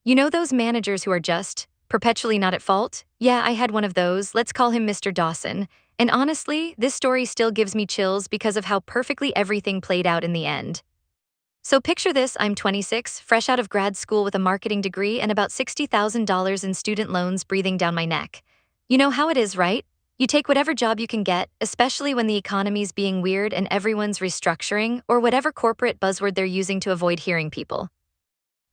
You know those managers who are just perpetually not at fault? Yeah, I had one of those. Let's call him Mr. Dawson. And honestly, this story still gives me chills because of how perfectly everything played out in the end. So picture this, I'm 26, fresh out of grad school with a marketing degree and about $60,000 in student loans breathing down my neck. You know how it is, right? You take whatever job you can get, especially when the economy's being weird and everyone's restructuring, or whatever corporate buzzword they're using to avoid hearing people.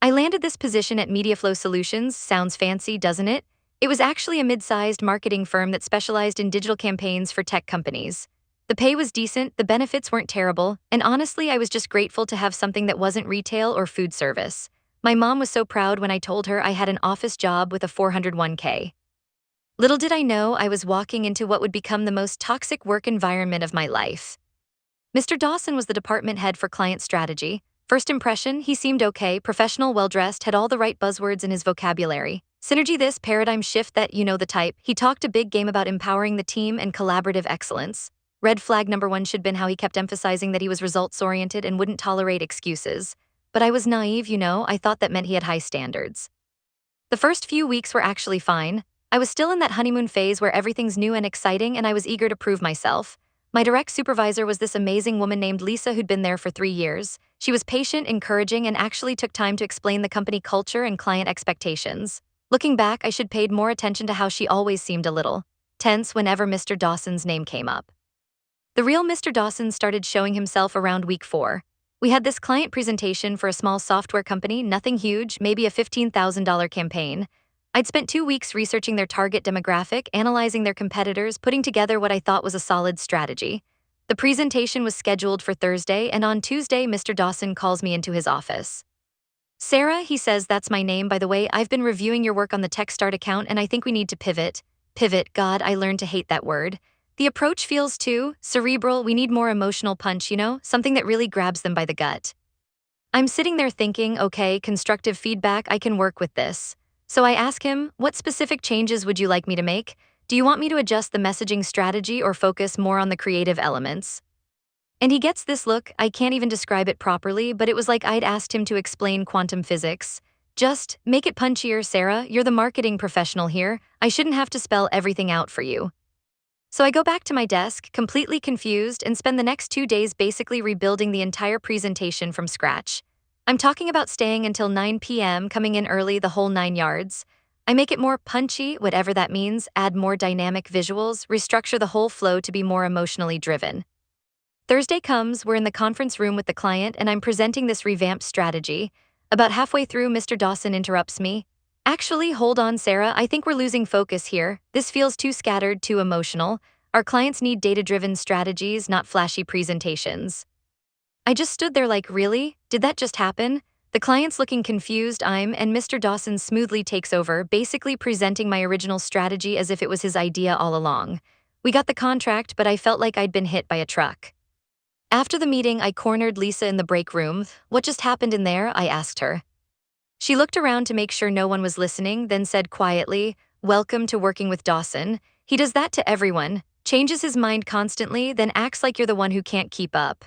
I landed this position at MediaFlow Solutions. Sounds fancy, doesn't it? It was actually a mid-sized marketing firm that specialized in digital campaigns for tech companies. The pay was decent, the benefits weren't terrible, and honestly, I was just grateful to have something that wasn't retail or food service. My mom was so proud when I told her I had an office job with a 401k. Little did I know I was walking into what would become the most toxic work environment of my life. Mr. Dawson was the department head for client strategy. First impression, he seemed okay, professional, well-dressed, had all the right buzzwords in his vocabulary. Synergy this, paradigm shift that, you know the type. He talked a big game about empowering the team and collaborative excellence. Red flag number one should been how he kept emphasizing that he was results-oriented and wouldn't tolerate excuses. But I was naive, I thought that meant he had high standards. The first few weeks were actually fine. I was still in that honeymoon phase where everything's new and exciting and I was eager to prove myself. My direct supervisor was this amazing woman named Lisa who'd been there for 3 years. She was patient, encouraging, and actually took time to explain the company culture and client expectations. Looking back, I should paid more attention to how she always seemed a little tense whenever Mr. Dawson's name came up. The real Mr. Dawson started showing himself around week 4. We had this client presentation for a small software company, nothing huge, maybe a $15,000 campaign. I'd spent 2 weeks researching their target demographic, analyzing their competitors, putting together what I thought was a solid strategy. The presentation was scheduled for Thursday, and on Tuesday, Mr. Dawson calls me into his office. Sarah, he says, that's my name, by the way, I've been reviewing your work on the TechStart account and I think we need to pivot. Pivot, God, I learned to hate that word. The approach feels too cerebral, we need more emotional punch, something that really grabs them by the gut. I'm sitting there thinking, okay, constructive feedback, I can work with this. So I ask him, what specific changes would you like me to make? Do you want me to adjust the messaging strategy or focus more on the creative elements? And he gets this look, I can't even describe it properly, but it was like I'd asked him to explain quantum physics. Just make it punchier, Sarah, you're the marketing professional here, I shouldn't have to spell everything out for you. So I go back to my desk, completely confused, and spend the next 2 days basically rebuilding the entire presentation from scratch. I'm talking about staying until 9 p.m., coming in early, the whole 9 yards. I make it more punchy, whatever that means, add more dynamic visuals, restructure the whole flow to be more emotionally driven. Thursday comes, we're in the conference room with the client, and I'm presenting this revamped strategy. About halfway through, Mr. Dawson interrupts me. Actually, hold on, Sarah, I think we're losing focus here. This feels too scattered, too emotional. Our clients need data-driven strategies, not flashy presentations. I just stood there like, really? Did that just happen? The client's looking confused, and Mr. Dawson smoothly takes over, basically presenting my original strategy as if it was his idea all along. We got the contract, but I felt like I'd been hit by a truck. After the meeting, I cornered Lisa in the break room. What just happened in there? I asked her. She looked around to make sure no one was listening, then said quietly, welcome to working with Dawson. He does that to everyone, changes his mind constantly, then acts like you're the one who can't keep up.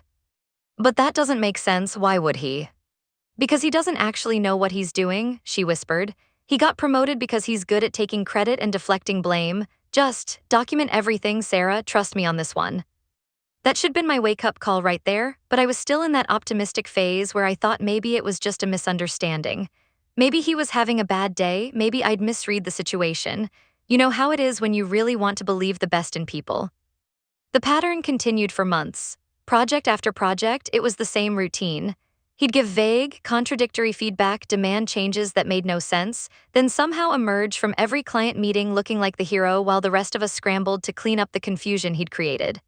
But that doesn't make sense, why would he? Because he doesn't actually know what he's doing, she whispered. He got promoted because he's good at taking credit and deflecting blame. Just document everything, Sarah, trust me on this one. That should have been my wake-up call right there, but I was still in that optimistic phase where I thought maybe it was just a misunderstanding. Maybe he was having a bad day, maybe I'd misread the situation. You know how it is when you really want to believe the best in people. The pattern continued for months. Project after project, it was the same routine. He'd give vague, contradictory feedback, demand changes that made no sense, then somehow emerge from every client meeting looking like the hero while the rest of us scrambled to clean up the confusion he'd created.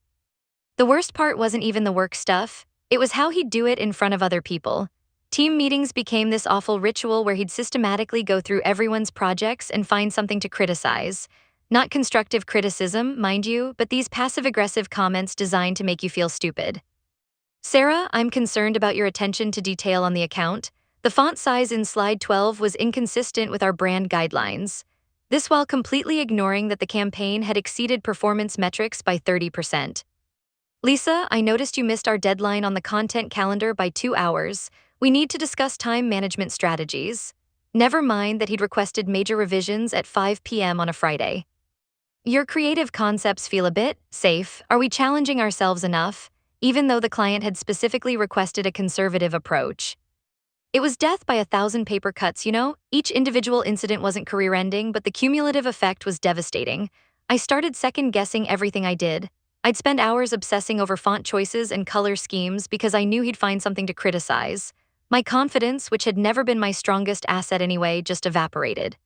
The worst part wasn't even the work stuff, it was how he'd do it in front of other people. Team meetings became this awful ritual where he'd systematically go through everyone's projects and find something to criticize. Not constructive criticism, mind you, but these passive-aggressive comments designed to make you feel stupid. Sarah, I'm concerned about your attention to detail on the account. The font size in slide 12 was inconsistent with our brand guidelines. This while completely ignoring that the campaign had exceeded performance metrics by 30%. Lisa, I noticed you missed our deadline on the content calendar by 2 hours. We need to discuss time management strategies. Never mind that he'd requested major revisions at 5 p.m. on a Friday. Your creative concepts feel a bit safe. Are we challenging ourselves enough, even though the client had specifically requested a conservative approach? It was death by 1,000 paper cuts, you know? Each individual incident wasn't career-ending, but the cumulative effect was devastating. I started second-guessing everything I did. I'd spend hours obsessing over font choices and color schemes because I knew he'd find something to criticize. My confidence, which had never been my strongest asset anyway, just evaporated.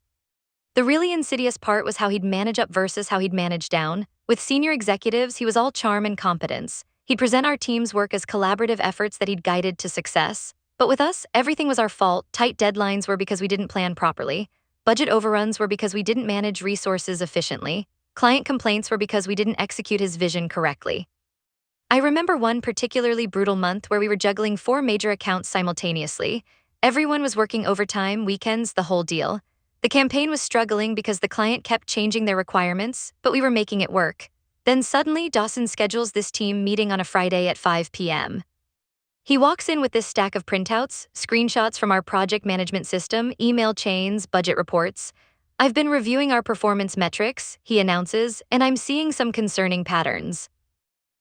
The really insidious part was how he'd manage up versus how he'd manage down. With senior executives, he was all charm and competence. He'd present our team's work as collaborative efforts that he'd guided to success. But with us, everything was our fault. Tight deadlines were because we didn't plan properly. Budget overruns were because we didn't manage resources efficiently. Client complaints were because we didn't execute his vision correctly. I remember one particularly brutal month where we were juggling 4 major accounts simultaneously. Everyone was working overtime, weekends, the whole deal. The campaign was struggling because the client kept changing their requirements, but we were making it work. Then suddenly, Dawson schedules this team meeting on a Friday at 5 p.m. He walks in with this stack of printouts, screenshots from our project management system, email chains, budget reports. "I've been reviewing our performance metrics," he announces, "and I'm seeing some concerning patterns."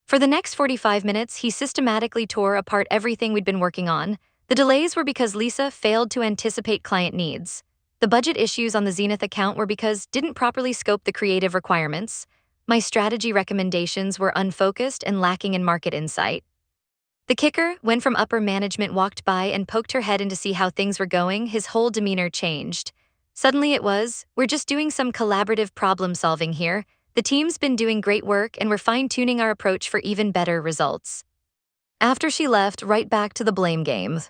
For the next 45 minutes, he systematically tore apart everything we'd been working on. The delays were because Lisa failed to anticipate client needs. The budget issues on the Zenith account were because didn't properly scope the creative requirements. My strategy recommendations were unfocused and lacking in market insight. The kicker, when from upper management walked by and poked her head in to see how things were going, his whole demeanor changed. Suddenly it was, "We're just doing some collaborative problem solving here. The team's been doing great work and we're fine-tuning our approach for even better results." After she left, right back to the blame game.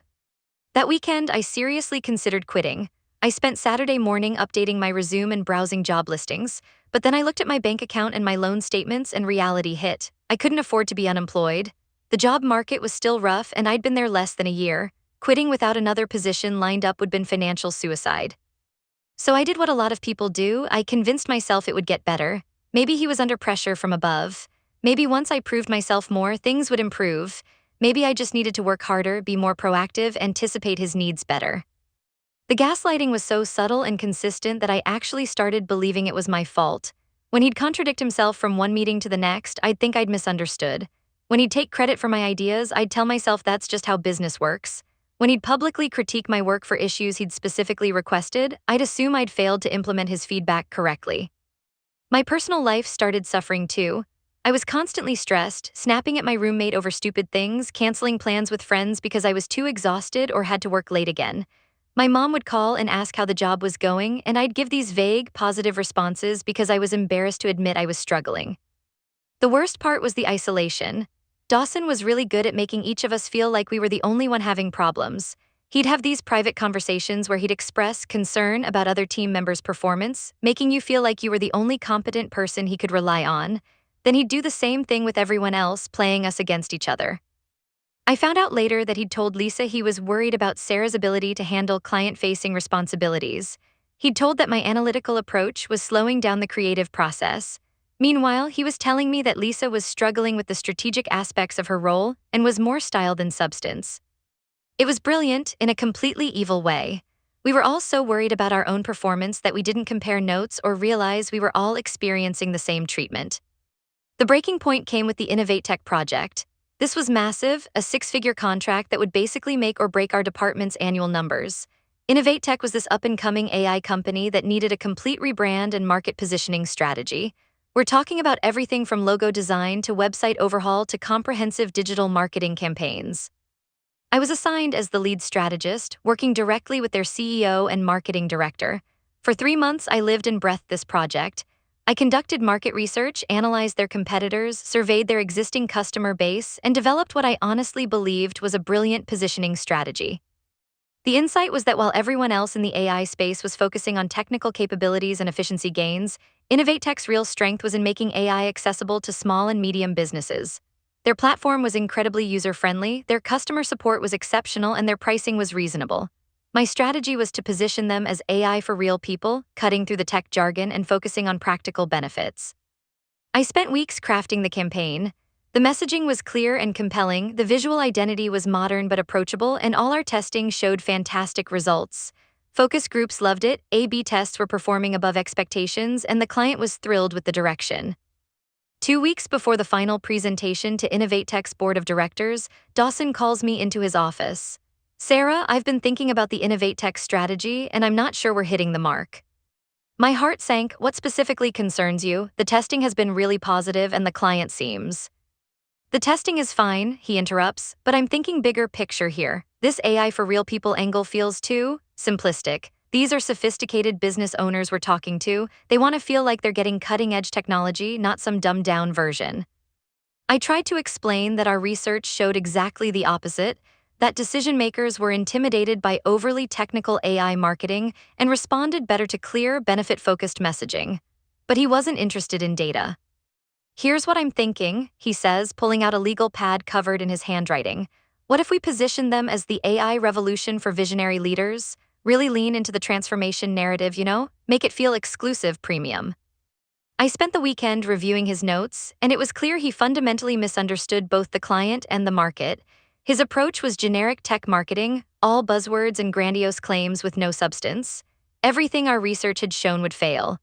That weekend, I seriously considered quitting. I spent Saturday morning updating my resume and browsing job listings, but then I looked at my bank account and my loan statements and reality hit. I couldn't afford to be unemployed. The job market was still rough and I'd been there less than a year. Quitting without another position lined up would have been financial suicide. So I did what a lot of people do. I convinced myself it would get better. Maybe he was under pressure from above. Maybe once I proved myself more, things would improve. Maybe I just needed to work harder, be more proactive, anticipate his needs better. The gaslighting was so subtle and consistent that I actually started believing it was my fault. When he'd contradict himself from one meeting to the next, I'd think I'd misunderstood. When he'd take credit for my ideas, I'd tell myself that's just how business works. When he'd publicly critique my work for issues he'd specifically requested, I'd assume I'd failed to implement his feedback correctly. My personal life started suffering too. I was constantly stressed, snapping at my roommate over stupid things, canceling plans with friends because I was too exhausted or had to work late again. My mom would call and ask how the job was going, and I'd give these vague, positive responses because I was embarrassed to admit I was struggling. The worst part was the isolation. Dawson was really good at making each of us feel like we were the only one having problems. He'd have these private conversations where he'd express concern about other team members' performance, making you feel like you were the only competent person he could rely on. Then he'd do the same thing with everyone else, playing us against each other. I found out later that he'd told Lisa he was worried about Sarah's ability to handle client-facing responsibilities. He'd told that my analytical approach was slowing down the creative process. Meanwhile, he was telling me that Lisa was struggling with the strategic aspects of her role and was more style than substance. It was brilliant in a completely evil way. We were all so worried about our own performance that we didn't compare notes or realize we were all experiencing the same treatment. The breaking point came with the Innovate Tech project. This was massive, a 6-figure contract that would basically make or break our department's annual numbers. Innovate Tech was this up-and-coming AI company that needed a complete rebrand and market positioning strategy. We're talking about everything from logo design to website overhaul to comprehensive digital marketing campaigns. I was assigned as the lead strategist, working directly with their CEO and marketing director. For 3 months, I lived and breathed this project. I conducted market research, analyzed their competitors, surveyed their existing customer base, and developed what I honestly believed was a brilliant positioning strategy. The insight was that while everyone else in the AI space was focusing on technical capabilities and efficiency gains, Innovate Tech's real strength was in making AI accessible to small and medium businesses. Their platform was incredibly user-friendly, their customer support was exceptional, and their pricing was reasonable. My strategy was to position them as AI for real people, cutting through the tech jargon and focusing on practical benefits. I spent weeks crafting the campaign. The messaging was clear and compelling, the visual identity was modern but approachable, and all our testing showed fantastic results. Focus groups loved it, A/B tests were performing above expectations, and the client was thrilled with the direction. 2 weeks before the final presentation to Innovate Tech's board of directors, Dawson calls me into his office. Sarah, I've been thinking about the Innovate Tech strategy, and I'm not sure we're hitting the mark. My heart sank. What specifically concerns you? The testing has been really positive, and the client seems. The testing is fine, he interrupts, but I'm thinking bigger picture here. This AI for real people angle feels too simplistic. These are sophisticated business owners we're talking to. They want to feel like they're getting cutting-edge technology, not some dumbed-down version. I tried to explain that our research showed exactly the opposite, that decision-makers were intimidated by overly technical AI marketing and responded better to clear, benefit-focused messaging. But he wasn't interested in data. Here's what I'm thinking, he says, pulling out a legal pad covered in his handwriting. What if we position them as the AI revolution for visionary leaders? Really lean into the transformation narrative, Make it feel exclusive, premium. I spent the weekend reviewing his notes, and it was clear he fundamentally misunderstood both the client and the market. His approach was generic tech marketing, all buzzwords and grandiose claims with no substance. Everything our research had shown would fail.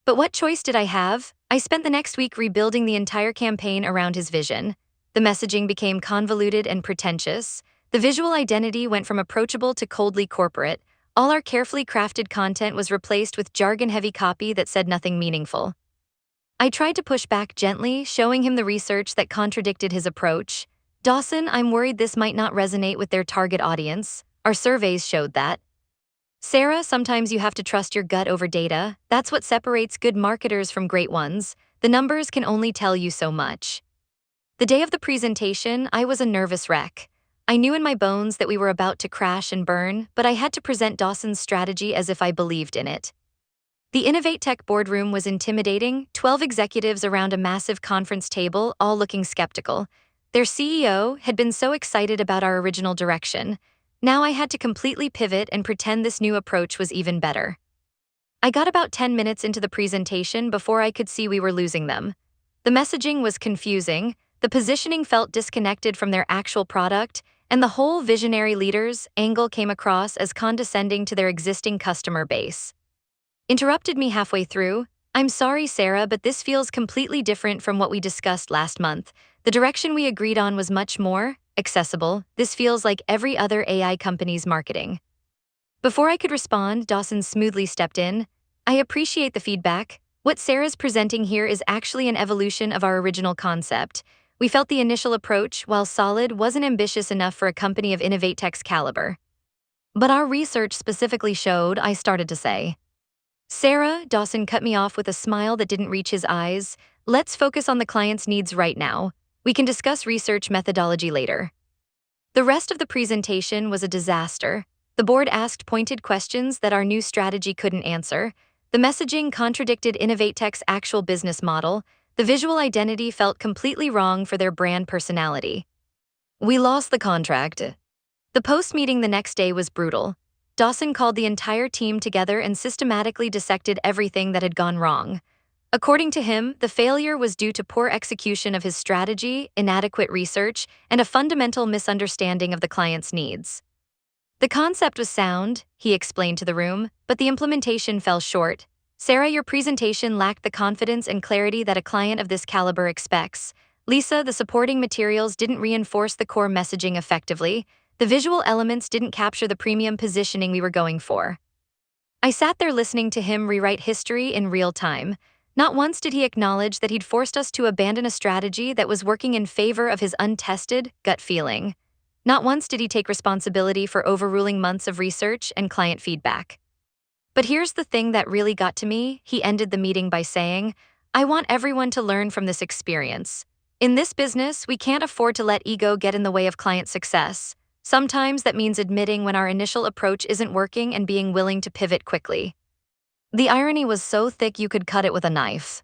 But what choice did I have? I spent the next week rebuilding the entire campaign around his vision. The messaging became convoluted and pretentious. The visual identity went from approachable to coldly corporate. All our carefully crafted content was replaced with jargon-heavy copy that said nothing meaningful. I tried to push back gently, showing him the research that contradicted his approach. Dawson, I'm worried this might not resonate with their target audience. Our surveys showed that. Sarah, sometimes you have to trust your gut over data. That's what separates good marketers from great ones. The numbers can only tell you so much. The day of the presentation, I was a nervous wreck. I knew in my bones that we were about to crash and burn, but I had to present Dawson's strategy as if I believed in it. The Innovate Tech boardroom was intimidating, 12 executives around a massive conference table, all looking skeptical. Their CEO had been so excited about our original direction. Now I had to completely pivot and pretend this new approach was even better. I got about 10 minutes into the presentation before I could see we were losing them. The messaging was confusing, the positioning felt disconnected from their actual product, and the whole visionary leaders angle came across as condescending to their existing customer base. Interrupted me halfway through. I'm sorry, Sarah, but this feels completely different from what we discussed last month. The direction we agreed on was much more accessible. This feels like every other AI company's marketing. Before I could respond, Dawson smoothly stepped in. I appreciate the feedback. What Sarah's presenting here is actually an evolution of our original concept. We felt the initial approach, while solid, wasn't ambitious enough for a company of Innovate Tech's caliber. But our research specifically showed, I started to say. Sarah, Dawson cut me off with a smile that didn't reach his eyes. Let's focus on the client's needs right now. We can discuss research methodology later. The rest of the presentation was a disaster. The board asked pointed questions that our new strategy couldn't answer. The messaging contradicted Innovate Tech's actual business model. The visual identity felt completely wrong for their brand personality. We lost the contract. The post-meeting the next day was brutal. Dawson called the entire team together and systematically dissected everything that had gone wrong. According to him, the failure was due to poor execution of his strategy, inadequate research, and a fundamental misunderstanding of the client's needs. The concept was sound, he explained to the room, but the implementation fell short. Sarah, your presentation lacked the confidence and clarity that a client of this caliber expects. Lisa, the supporting materials didn't reinforce the core messaging effectively. The visual elements didn't capture the premium positioning we were going for. I sat there listening to him rewrite history in real time. Not once did he acknowledge that he'd forced us to abandon a strategy that was working in favor of his untested gut feeling. Not once did he take responsibility for overruling months of research and client feedback. But here's the thing that really got to me. He ended the meeting by saying, I want everyone to learn from this experience. In this business, we can't afford to let ego get in the way of client success. Sometimes that means admitting when our initial approach isn't working and being willing to pivot quickly. The irony was so thick you could cut it with a knife.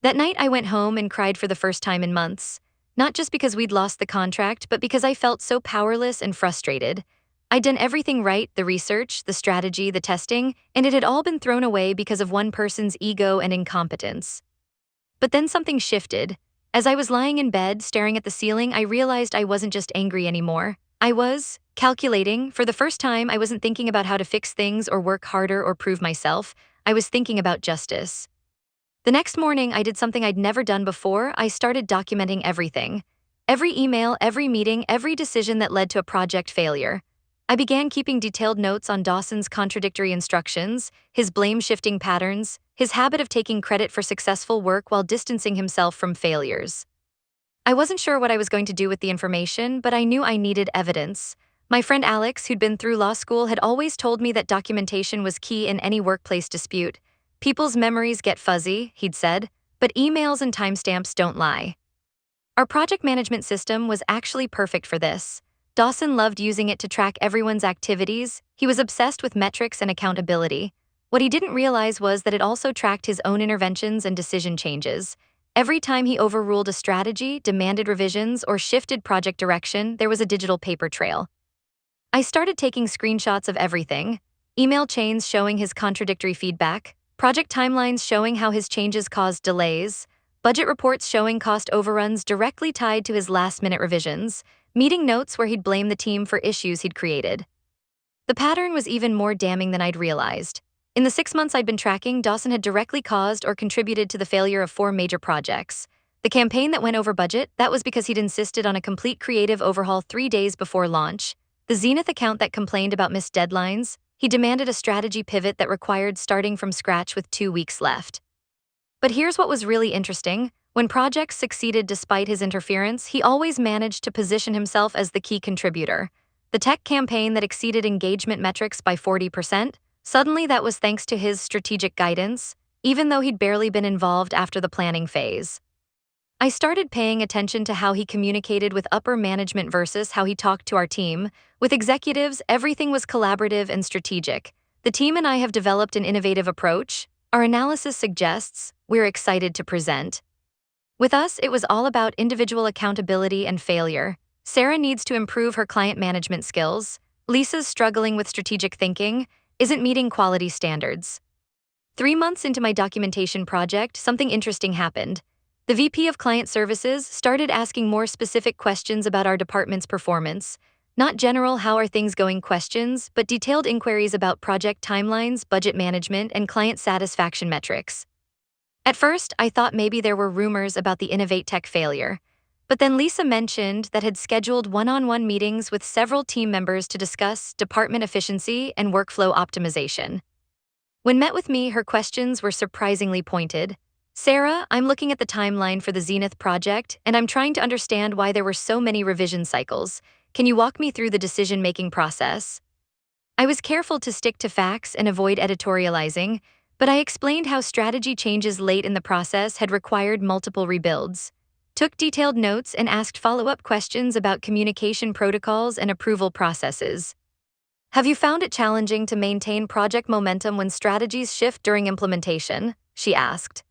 That night I went home and cried for the first time in months, not just because we'd lost the contract, but because I felt so powerless and frustrated. I'd done everything right, the research, the strategy, the testing, and it had all been thrown away because of one person's ego and incompetence. But then something shifted. As I was lying in bed, staring at the ceiling, I realized I wasn't just angry anymore. I was calculating. For the first time, I wasn't thinking about how to fix things or work harder or prove myself. I was thinking about justice. The next morning, I did something I'd never done before. I started documenting everything. Every email, every meeting, every decision that led to a project failure. I began keeping detailed notes on Dawson's contradictory instructions, his blame-shifting patterns, his habit of taking credit for successful work while distancing himself from failures. I wasn't sure what I was going to do with the information, but I knew I needed evidence. My friend Alex, who'd been through law school, had always told me that documentation was key in any workplace dispute. People's memories get fuzzy, he'd said, but emails and timestamps don't lie. Our project management system was actually perfect for this. Dawson loved using it to track everyone's activities. He was obsessed with metrics and accountability. What he didn't realize was that it also tracked his own interventions and decision changes. Every time he overruled a strategy, demanded revisions, or shifted project direction, there was a digital paper trail. I started taking screenshots of everything: email chains showing his contradictory feedback, project timelines showing how his changes caused delays, budget reports showing cost overruns directly tied to his last-minute revisions, meeting notes where he'd blame the team for issues he'd created. The pattern was even more damning than I'd realized. In the 6 months I'd been tracking, Dawson had directly caused or contributed to the failure of 4 major projects. The campaign that went over budget, that was because he'd insisted on a complete creative overhaul 3 days before launch. The Zenith account that complained about missed deadlines, he demanded a strategy pivot that required starting from scratch with 2 weeks left. But here's what was really interesting. When projects succeeded despite his interference, he always managed to position himself as the key contributor. The tech campaign that exceeded engagement metrics by 40%, suddenly that was thanks to his strategic guidance, even though he'd barely been involved after the planning phase. I started paying attention to how he communicated with upper management versus how he talked to our team. With executives, everything was collaborative and strategic. The team and I have developed an innovative approach. Our analysis suggests we're excited to present. With us, it was all about individual accountability and failure. Sarah needs to improve her client management skills. Lisa's struggling with strategic thinking, isn't meeting quality standards. 3 months into my documentation project, something interesting happened. The VP of Client Services started asking more specific questions about our department's performance. Not general "how are things going" questions, but detailed inquiries about project timelines, budget management, and client satisfaction metrics. At first, I thought maybe there were rumors about the Innovate Tech failure. But then Lisa mentioned that had scheduled one-on-one meetings with several team members to discuss department efficiency and workflow optimization. When met with me, her questions were surprisingly pointed. "Sarah, I'm looking at the timeline for the Zenith project, and I'm trying to understand why there were so many revision cycles. Can you walk me through the decision-making process?" I was careful to stick to facts and avoid editorializing, but I explained how strategy changes late in the process had required multiple rebuilds. Took detailed notes and asked follow-up questions about communication protocols and approval processes. "Have you found it challenging to maintain project momentum when strategies shift during implementation?" she asked.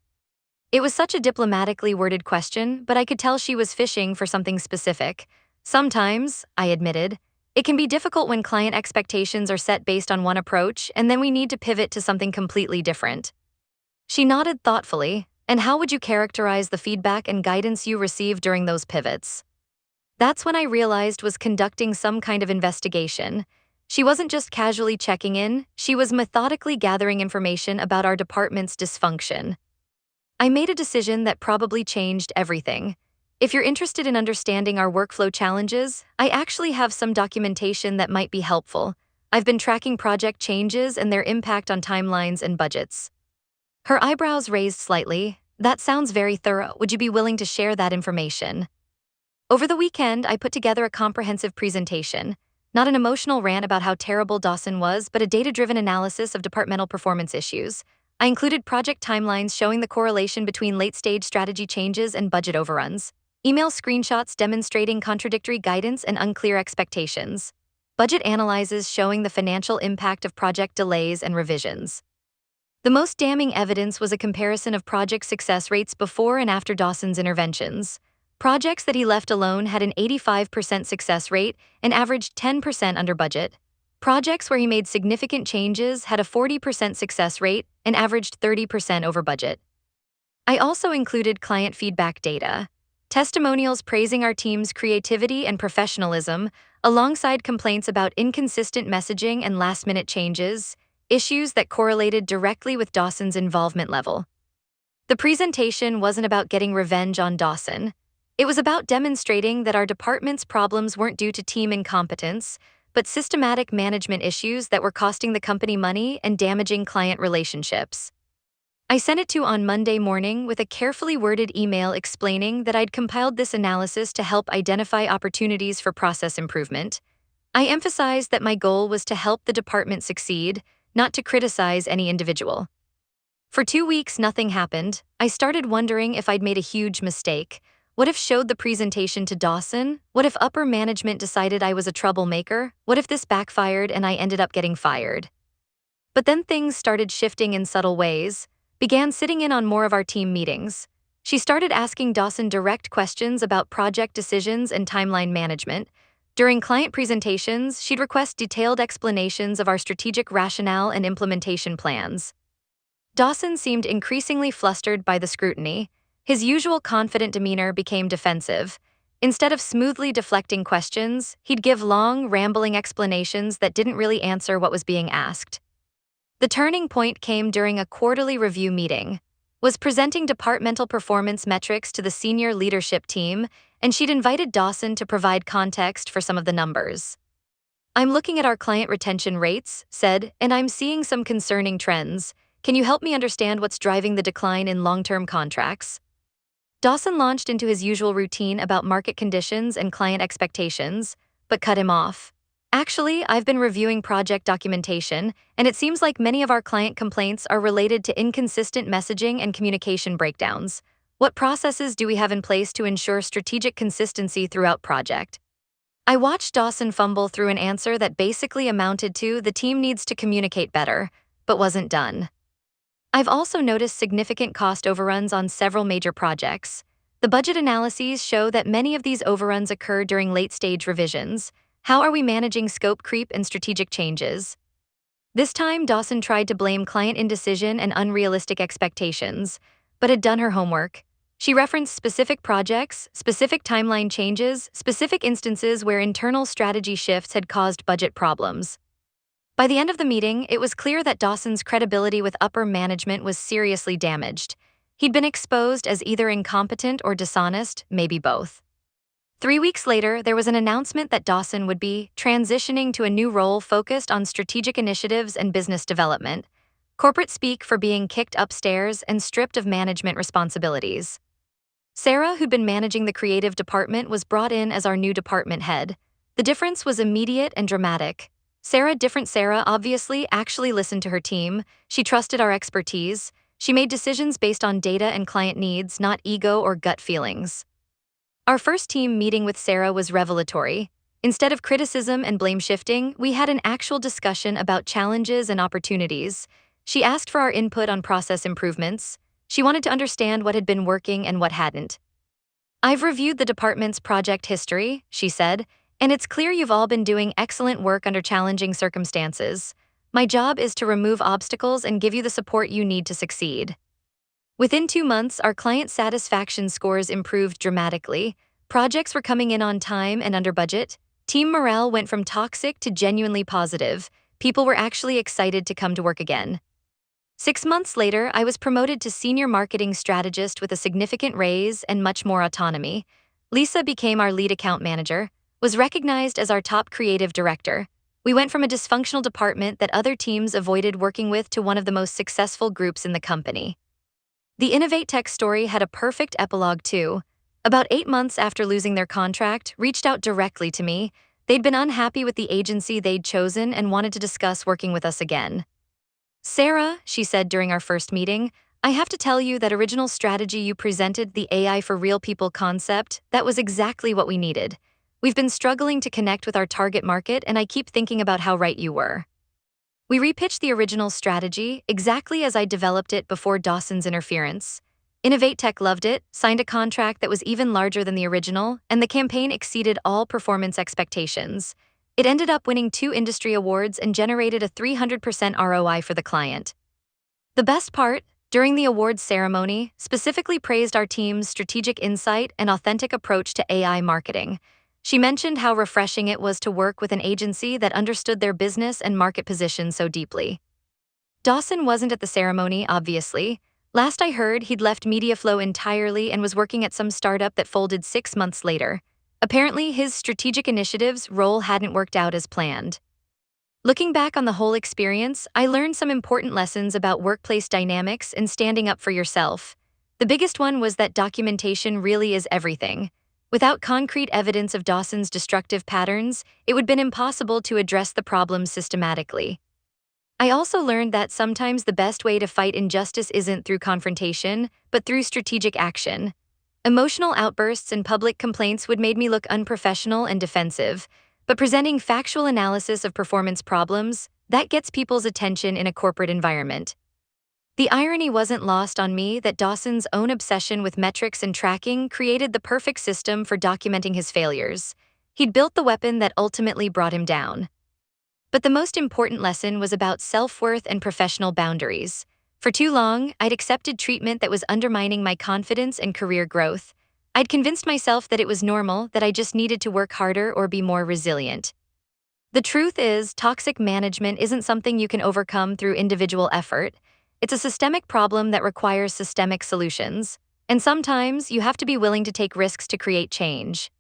It was such a diplomatically worded question, but I could tell she was fishing for something specific. "Sometimes," I admitted, "it can be difficult when client expectations are set based on one approach, and then we need to pivot to something completely different." She nodded thoughtfully. "And how would you characterize the feedback and guidance you received during those pivots?" That's when I realized was conducting some kind of investigation. She wasn't just casually checking in, she was methodically gathering information about our department's dysfunction. I made a decision that probably changed everything. If you're interested in understanding our workflow challenges, I actually have some documentation that might be helpful. I've been tracking project changes and their impact on timelines and budgets. Her eyebrows raised slightly. "That sounds very thorough. Would you be willing to share that information?" Over the weekend, I put together a comprehensive presentation. Not an emotional rant about how terrible Dawson was, but a data-driven analysis of departmental performance issues. I included project timelines showing the correlation between late-stage strategy changes and budget overruns, email screenshots demonstrating contradictory guidance and unclear expectations, budget analyses showing the financial impact of project delays and revisions. The most damning evidence was a comparison of project success rates before and after Dawson's interventions. Projects that he left alone had an 85% success rate and averaged 10% under budget. Projects where he made significant changes had a 40% success rate and averaged 30% over budget. I also included client feedback data, testimonials praising our team's creativity and professionalism, alongside complaints about inconsistent messaging and last-minute changes, issues that correlated directly with Dawson's involvement level. The presentation wasn't about getting revenge on Dawson. It was about demonstrating that our department's problems weren't due to team incompetence, but systematic management issues that were costing the company money and damaging client relationships. I sent it to on Monday morning with a carefully worded email explaining that I'd compiled this analysis to help identify opportunities for process improvement. I emphasized that my goal was to help the department succeed, not to criticize any individual. For 2 weeks, nothing happened. I started wondering if I'd made a huge mistake. What if showed the presentation to Dawson? What if upper management decided I was a troublemaker? What if this backfired and I ended up getting fired? But then things started shifting in subtle ways. Began sitting in on more of our team meetings. She started asking Dawson direct questions about project decisions and timeline management. During client presentations, she'd request detailed explanations of our strategic rationale and implementation plans. Dawson seemed increasingly flustered by the scrutiny. His usual confident demeanor became defensive. Instead of smoothly deflecting questions, he'd give long, rambling explanations that didn't really answer what was being asked. The turning point came during a quarterly review meeting. Was presenting departmental performance metrics to the senior leadership team, and she'd invited Dawson to provide context for some of the numbers. "I'm looking at our client retention rates," said, "and I'm seeing some concerning trends. Can you help me understand what's driving the decline in long-term contracts?" Dawson launched into his usual routine about market conditions and client expectations, but cut him off. "Actually, I've been reviewing project documentation, and it seems like many of our client complaints are related to inconsistent messaging and communication breakdowns. What processes do we have in place to ensure strategic consistency throughout project?" I watched Dawson fumble through an answer that basically amounted to "the team needs to communicate better," but wasn't done. I've also noticed significant cost overruns on several major projects. The budget analyses show that many of these overruns occur during late-stage revisions. How are we managing scope creep and strategic changes? This time, Dawson tried to blame client indecision and unrealistic expectations, but had done her homework. She referenced specific projects, specific timeline changes, specific instances where internal strategy shifts had caused budget problems. By the end of the meeting, it was clear that Dawson's credibility with upper management was seriously damaged. He'd been exposed as either incompetent or dishonest, maybe both. 3 weeks later, there was an announcement that Dawson would be transitioning to a new role focused on strategic initiatives and business development, corporate speak for being kicked upstairs and stripped of management responsibilities. Sarah, who'd been managing the creative department, was brought in as our new department head. The difference was immediate and dramatic. Different Sarah, obviously actually listened to her team. She trusted our expertise. She made decisions based on data and client needs, not ego or gut feelings. Our first team meeting with Sarah was revelatory. Instead of criticism and blame shifting, we had an actual discussion about challenges and opportunities. She asked for our input on process improvements. She wanted to understand what had been working and what hadn't. "I've reviewed the department's project history," she said, "and it's clear you've all been doing excellent work under challenging circumstances. My job is to remove obstacles and give you the support you need to succeed." Within 2 months, our client satisfaction scores improved dramatically. Projects were coming in on time and under budget. Team morale went from toxic to genuinely positive. People were actually excited to come to work again. 6 months later, I was promoted to senior marketing strategist with a significant raise and much more autonomy. Lisa became our lead account manager, was recognized as our top creative director. We went from a dysfunctional department that other teams avoided working with to one of the most successful groups in the company. The Innovate Tech story had a perfect epilogue too. About 8 months after losing their contract, reached out directly to me. They'd been unhappy with the agency they'd chosen and wanted to discuss working with us again. "Sarah," she said during our first meeting, "I have to tell you that original strategy you presented, the AI for real people concept, that was exactly what we needed. We've been struggling to connect with our target market, and I keep thinking about how right you were." We repitched the original strategy exactly as I developed it before Dawson's interference. Innovate Tech loved it, signed a contract that was even larger than the original, and the campaign exceeded all performance expectations. It ended up winning 2 industry awards and generated a 300% ROI for the client. The best part, during the awards ceremony, specifically praised our team's strategic insight and authentic approach to AI marketing. She mentioned how refreshing it was to work with an agency that understood their business and market position so deeply. Dawson wasn't at the ceremony, obviously. Last I heard, he'd left MediaFlow entirely and was working at some startup that folded 6 months later. Apparently, his strategic initiatives role hadn't worked out as planned. Looking back on the whole experience, I learned some important lessons about workplace dynamics and standing up for yourself. The biggest one was that documentation really is everything. Without concrete evidence of Dawson's destructive patterns, it would have been impossible to address the problems systematically. I also learned that sometimes the best way to fight injustice isn't through confrontation, but through strategic action. Emotional outbursts and public complaints would made me look unprofessional and defensive, but presenting factual analysis of performance problems, that gets people's attention in a corporate environment. The irony wasn't lost on me that Dawson's own obsession with metrics and tracking created the perfect system for documenting his failures. He'd built the weapon that ultimately brought him down. But the most important lesson was about self-worth and professional boundaries. For too long, I'd accepted treatment that was undermining my confidence and career growth. I'd convinced myself that it was normal, that I just needed to work harder or be more resilient. The truth is, toxic management isn't something you can overcome through individual effort. It's a systemic problem that requires systemic solutions. And sometimes, you have to be willing to take risks to create change.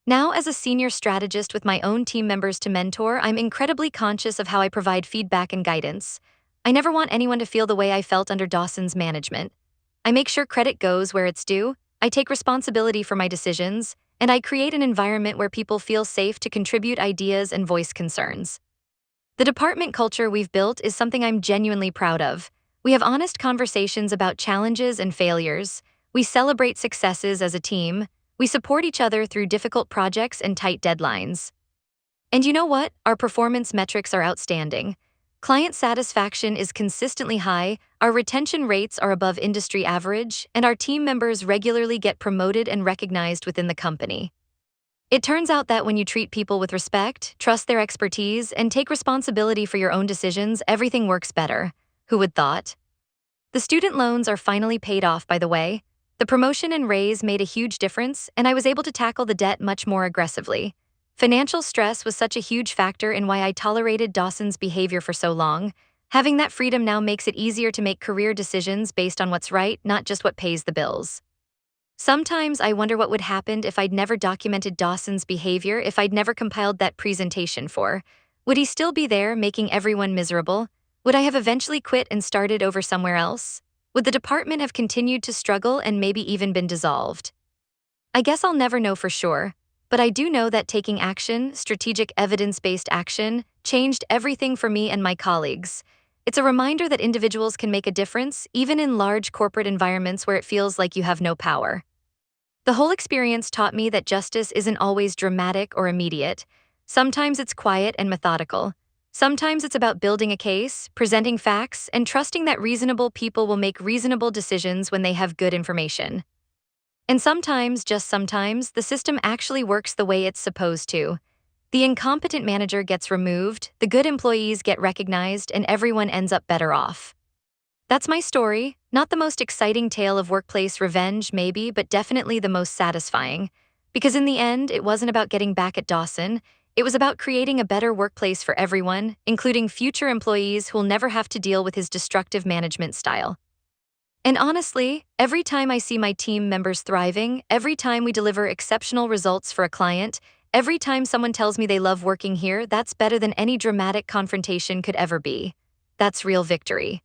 Now, as a senior strategist with my own team members to mentor, I'm incredibly conscious of how I provide feedback and guidance. I never want anyone to feel the way I felt under Dawson's management. I make sure credit goes where it's due, I take responsibility for my decisions, and I create an environment where people feel safe to contribute ideas and voice concerns. The department culture we've built is something I'm genuinely proud of. We have honest conversations about challenges and failures. We celebrate successes as a team. We support each other through difficult projects and tight deadlines. And you know what? Our performance metrics are outstanding. Client satisfaction is consistently high, our retention rates are above industry average, and our team members regularly get promoted and recognized within the company. It turns out that when you treat people with respect, trust their expertise, and take responsibility for your own decisions, everything works better. Who would thought? The student loans are finally paid off, by the way. The promotion and raise made a huge difference, and I was able to tackle the debt much more aggressively. Financial stress was such a huge factor in why I tolerated Dawson's behavior for so long. Having that freedom now makes it easier to make career decisions based on what's right, not just what pays the bills. Sometimes I wonder what would happen if I'd never documented Dawson's behavior, if I'd never compiled that presentation for. Would he still be there, making everyone miserable? Would I have eventually quit and started over somewhere else? Would the department have continued to struggle and maybe even been dissolved? I guess I'll never know for sure, but I do know that taking action, strategic evidence-based action, changed everything for me and my colleagues. It's a reminder that individuals can make a difference, even in large corporate environments where it feels like you have no power. The whole experience taught me that justice isn't always dramatic or immediate. Sometimes it's quiet and methodical. Sometimes it's about building a case, presenting facts, and trusting that reasonable people will make reasonable decisions when they have good information. And sometimes, just sometimes, the system actually works the way it's supposed to. The incompetent manager gets removed, the good employees get recognized, and everyone ends up better off. That's my story, not the most exciting tale of workplace revenge, maybe, but definitely the most satisfying. Because in the end, it wasn't about getting back at Dawson. It was about creating a better workplace for everyone, including future employees who'll never have to deal with his destructive management style. And honestly, every time I see my team members thriving, every time we deliver exceptional results for a client, every time someone tells me they love working here, that's better than any dramatic confrontation could ever be. That's real victory.